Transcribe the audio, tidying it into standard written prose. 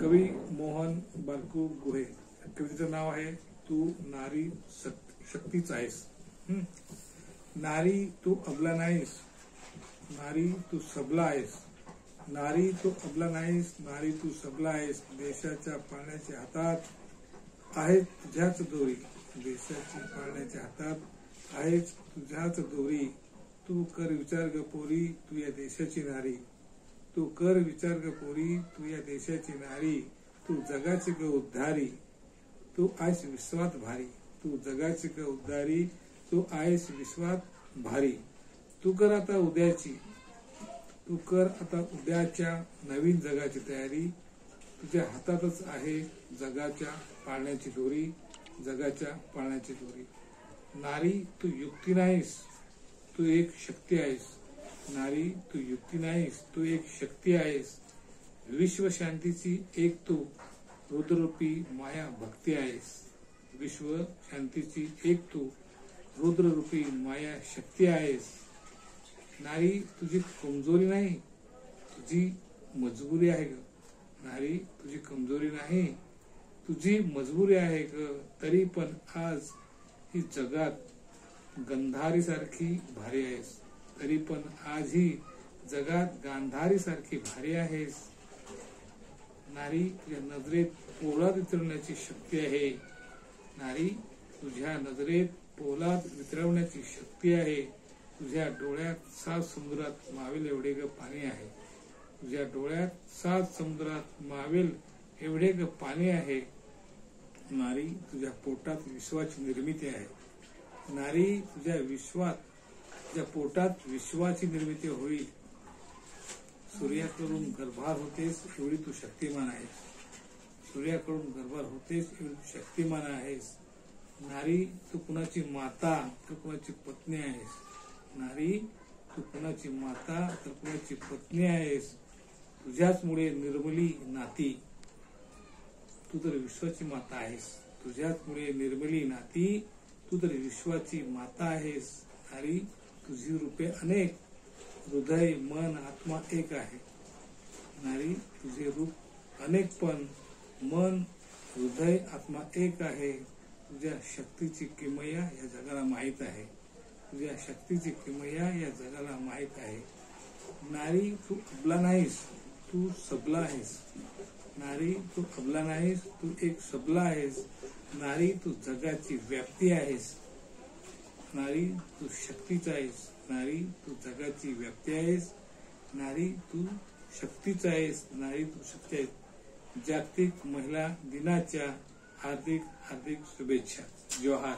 कवी मोहन बारकू गुहे. कवितेचं नाव आहे तू नारी शक्तीच आहेस. नारी तू अबला नाहीस, नारी तू सबला आहेस. नारी तू अबला नाहीस, नारी तू सबला आहेस. देशाच्या पाळण्याच्या हातात आहेत तुझ्याच दोरी, देशाची पाळण्याच्या हातात आहेच तुझ्याच दोरी. तू कर विचार ग पोरी, तू या देशाची नारी. तू कर विचार ग पोरी, तू या देशाची नारी. तू जगाची ग उद्धारी, तू आहेस विश्वात भारी. तू जगाची ग उद्धारी, तू आहेस विश्वात भारी. तू कर आता उद्याची, तू कर आता उद्याच्या नवीन जगाची तयारी. तुझ्या हातातच आहे जगाच्या पाळण्याची दोरी, जगाच्या पाळण्याची दोरी. नारी तू युक्ती नाहीस, तू एक शक्ती आहेस. नारी तू युक्ती नाहीस, तू एक शक्ती आहेस. विश्व शांतीची एक तू रुद्ररूपी माया भक्ती आहेस. विश्व शांतीची एक तू रुद्ररूपी माया शक्ती आहेस. नारी तुझी कमजोरी नाही, तुझी मजबुरी आहे ग. नारी तुझी कमजोरी नाही, तुझी मजबुरी आहे ग. तरी पण आज ही जगात गंधारी सारखी भारी आहेस. तरी पण आज ही जगात गांधारी सारखी भारी आहेस. नारी तुझ्या नजरेत पोलाद वितरण्याची शक्ती आहे. नारी तुझ्या नजरेत पोलाद वितरवण्याची शक्ती आहे. तुझ्या डोळ्यात 7 समुद्रात मावेल एवढे ग पाणी आहे. तुझ्या डोळ्यात 7 समुद्रात मावेल एवढे ग पाणी आहे. नारी तुझ्या पोटात विश्वाची निर्मिती आहे. नारी तुझ्या पोटात विश्वाची निर्मिती होईल. सूर्याकडून गर्भार होतेस एवढी तू शक्तिमान आहेस. सूर्याकडून गर्भार होतेस एवढी तू शक्तिमान आहेस. नारी तू कुणाची माता तर कुणाची पत्नी आहेस. नारी तू कुणाची माता तर कुणाची पत्नी आहेस. तुझ्याचमुळे निर्मली नाती, तू तर विश्वाची माता आहेस. तुझ्याचमुळे निर्मली नाती, तू तर विश्वाची माता आहेस. नारी तुझी रूपे अनेक, हृदय मन आत्मा एक आहे. नारी तुझे रूप अनेक पण मन हृदय आत्मा एक आहे. तुझ्या शक्तीची किमया या जगाला माहीत आहे. तुझ्या शक्तीची किमया या जगाला माहीत आहे. नारी तू अबला नाहीस, तू सबला आहेस. नारी तू अबला नाहीस, तू एक सबला आहेस. नारी तू जगाची व्याप्ती आहेस. नारी तू शक्तीच आहेस. नारी तू जगाची व्याप्ती आहेस. नारी तू शक्तीच आहेस. नारी तू शक्ती आहेस. जागतिक महिला दिनाच्या हार्दिक हार्दिक शुभेच्छा. जोहार.